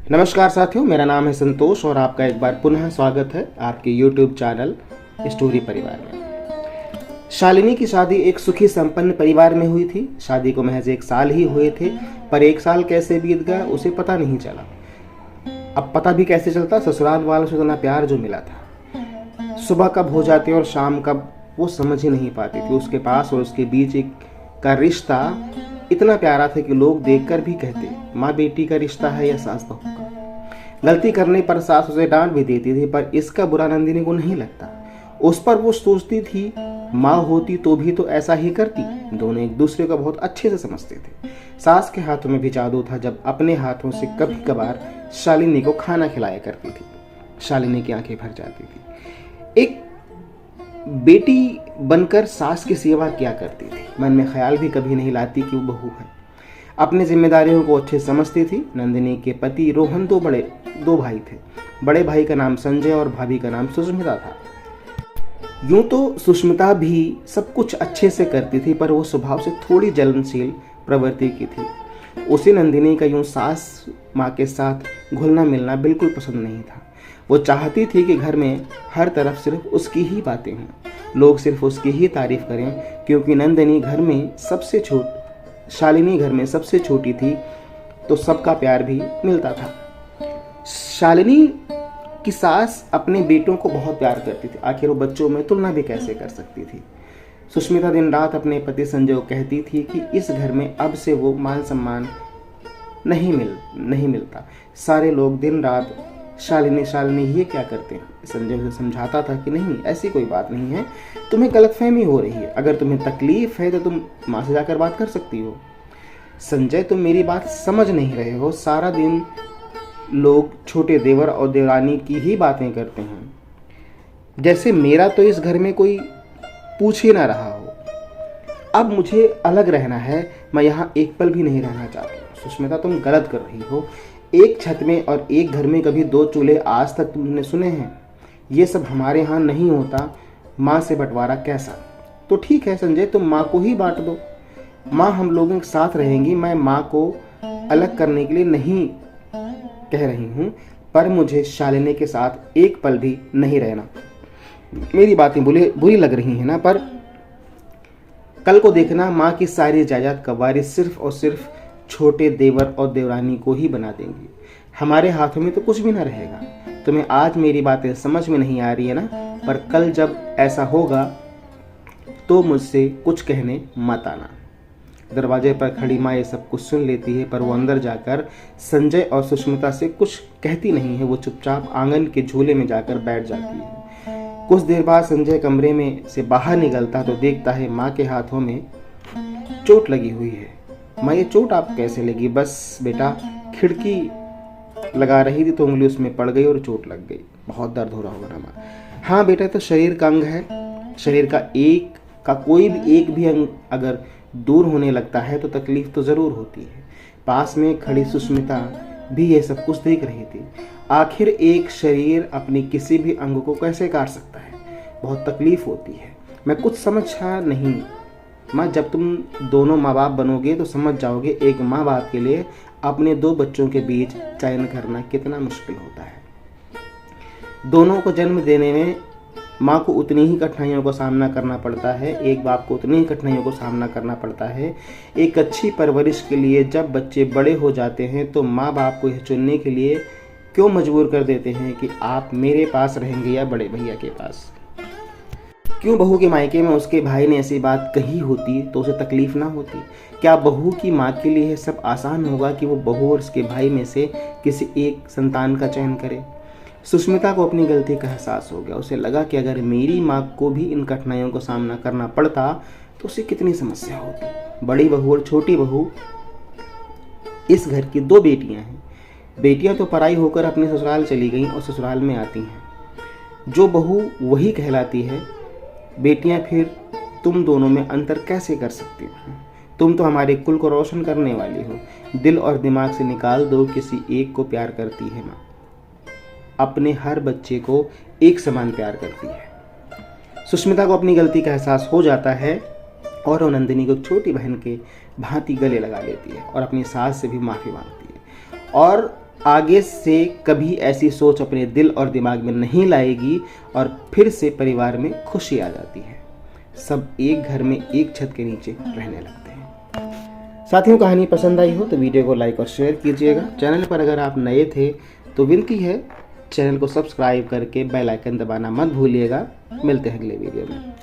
नमस्कार साथियों, मेरा नाम है संतोष और आपका एक बार पुनः स्वागत है आपके YouTube चैनल स्टोरी परिवार में। शालिनी की शादी एक सुखी संपन्न परिवार में हुई थी। शादी को महज 1 साल ही हुए थे, पर 1 साल कैसे बीत गया उसे पता नहीं चला। अब पता भी कैसे चलता, ससुराल वालों से इतना प्यार जो मिला था, सुबह कब हो जाती और शाम कब वो समझ ही नहीं पाती थी। उसके पास और उसके बीच का रिश्ता इतना प्यारा था कि लोग देखकर भी कहते माँ बेटी का रिश्ता है या सास बहू का। गलती करने पर सास उसे डांट भी देती थी, पर इसका बुरा नंदिनी को नहीं लगता। उस पर वो सोचती थी माँ होती तो भी तो ऐसा ही करती। दोनों एक दूसरे को बहुत अच्छे से समझते थे। सास के हाथों में भी जादू था, जब अपने हाथों से कभी कभार शालिनी को खाना खिलाया करती थी। शालिनी की आंखें भर जाती थी। एक बेटी बनकर सास की सेवा किया करती थी। मन में ख्याल भी कभी नहीं लाती कि वो बहू है। अपनी जिम्मेदारियों को अच्छे समझती थी। नंदिनी के पति रोहन दो भाई थे। बड़े भाई का नाम संजय और भाभी का नाम सुष्मिता था। यूं तो सुष्मिता भी सब कुछ अच्छे से करती थी, पर वो स्वभाव से थोड़ी जलनशील प्रवृत्ति की थी। उसे नंदिनी का यूं सास माँ के साथ घुलना मिलना बिल्कुल पसंद नहीं था। वो चाहती थी कि घर में हर तरफ सिर्फ उसकी ही बातें हों, लोग सिर्फ उसकी ही तारीफ करें, क्योंकि शालिनी घर में सबसे छोटी थी, तो सबका प्यार भी मिलता था। शालिनी की सास अपने बेटों को बहुत प्यार करती थी, आखिर वो बच्चों में तुलना भी कैसे कर सकती थी। सुष्मिता दिन रात अपने पति संजय को कहती थी कि इस घर में अब से वो मान सम्मान नहीं मिलता। सारे लोग दिन रात शालिनी ये क्या करते हैं। संजय उसे समझाता था कि नहीं, ऐसी कोई बात नहीं है, तुम्हें गलतफहमी हो रही है। अगर तुम्हें तकलीफ है तो तुम माँ से जाकर बात कर सकती हो। संजय, तुम मेरी बात समझ नहीं रहे हो। सारा दिन लोग छोटे देवर और देवरानी की ही बातें करते हैं, जैसे मेरा तो इस घर में कोई पूछ ही ना रहा हो। अब मुझे अलग रहना है, मैं यहाँ एक पल भी नहीं रहना चाहती। सुष्मिता, तुम गलत कर रही हो। एक छत में और एक घर में कभी 2 चूल्हे आज तक तुमने सुने हैं? ये सब हमारे यहाँ नहीं होता। माँ से बंटवारा कैसा? तो ठीक है संजय, तुम माँ को ही बांट दो। माँ हम लोगों के साथ रहेंगी। मैं माँ को अलग करने के लिए नहीं कह रही हूँ, पर मुझे शालिनी के साथ एक पल भी नहीं रहना। मेरी बातें बुरी लग रही हैं ना, पर कल को देखना माँ की सारी जायदाद का वारिस सिर्फ और सिर्फ छोटे देवर और देवरानी को ही बना देंगे। हमारे हाथों में तो कुछ भी ना रहेगा। तुम्हें आज मेरी बातें समझ में नहीं आ रही है ना, पर कल जब ऐसा होगा तो मुझसे कुछ कहने मत आना। दरवाजे पर खड़ी माँ ये सब कुछ सुन लेती है, पर वो अंदर जाकर संजय और सुष्मिता से कुछ कहती नहीं है। वो चुपचाप आंगन के झूले में जाकर बैठ जाती है। कुछ देर बाद संजय कमरे में से बाहर निकलता तो देखता है माँ के हाथों में चोट लगी हुई है। माँ, ये चोट आप कैसे लगी? बस बेटा, खिड़की लगा रही थी तो उंगली उसमें पड़ गई और चोट लग गई। बहुत दर्द हो रहा होगा ना माँ? हाँ बेटा, तो शरीर का अंग है। शरीर का कोई भी एक भी अंग अगर दूर होने लगता है तो तकलीफ तो जरूर होती है। पास में खड़ी सुष्मिता भी ये सब कुछ देख रही थी। आखिर एक शरीर अपनी किसी भी अंग को कैसे काट सकता है? बहुत तकलीफ होती है। मैं कुछ समझा नहीं माँ, जब तुम दोनों माँ बाप बनोगे तो समझ जाओगे एक माँ बाप के लिए अपने 2 बच्चों के बीच चयन करना कितना मुश्किल होता है। दोनों को जन्म देने में माँ को उतनी ही कठिनाइयों का सामना करना पड़ता है, एक बाप को उतनी ही कठिनाइयों को सामना करना पड़ता है। एक अच्छी परवरिश के लिए जब बच्चे बड़े हो जाते हैं तो माँ बाप को यह चुनने के लिए क्यों मजबूर कर देते हैं कि आप मेरे पास रहेंगे या बड़े भैया के पास। क्यों बहू के मायके में उसके भाई ने ऐसी बात कही होती तो उसे तकलीफ ना होती? क्या बहू की माँ के लिए सब आसान होगा कि वो बहू और उसके भाई में से किसी एक संतान का चयन करे? सुष्मिता को अपनी गलती का एहसास हो गया। उसे लगा कि अगर मेरी माँ को भी इन कठिनाइयों का सामना करना पड़ता तो उसे कितनी समस्या होती। बड़ी बहू और छोटी बहू इस घर की 2 बेटियां हैं। बेटियां तो पराई होकर अपने ससुराल चली गईं और ससुराल में आती हैं। जो बहू वही कहलाती है। बेटियां फिर तुम दोनों में अंतर कैसे कर सकती हो? तुम तो हमारे कुल को रोशन करने वाली हो। दिल और दिमाग से निकाल दो, किसी एक को प्यार करती है माँ। अपने हर बच्चे को एक समान प्यार करती है। सुष्मिता को अपनी गलती का एहसास हो जाता है और वो नंदिनी को छोटी बहन के भांति गले लगा लेती है और अपनी सास से भी माफ़ी मांगती है। और आगे से कभी ऐसी सोच अपने दिल और दिमाग में नहीं लाएगी और फिर से परिवार में खुशी आ जाती है। सब एक घर में एक छत के नीचे रहने लगते हैं। साथियों, कहानी पसंद आई हो तो वीडियो को लाइक और शेयर कीजिएगा। चैनल पर अगर आप नए थे तो विनती है चैनल को सब्सक्राइब करके बेल आइकन दबाना मत भूलिएगा। मिलते हैं अगले वीडियो में।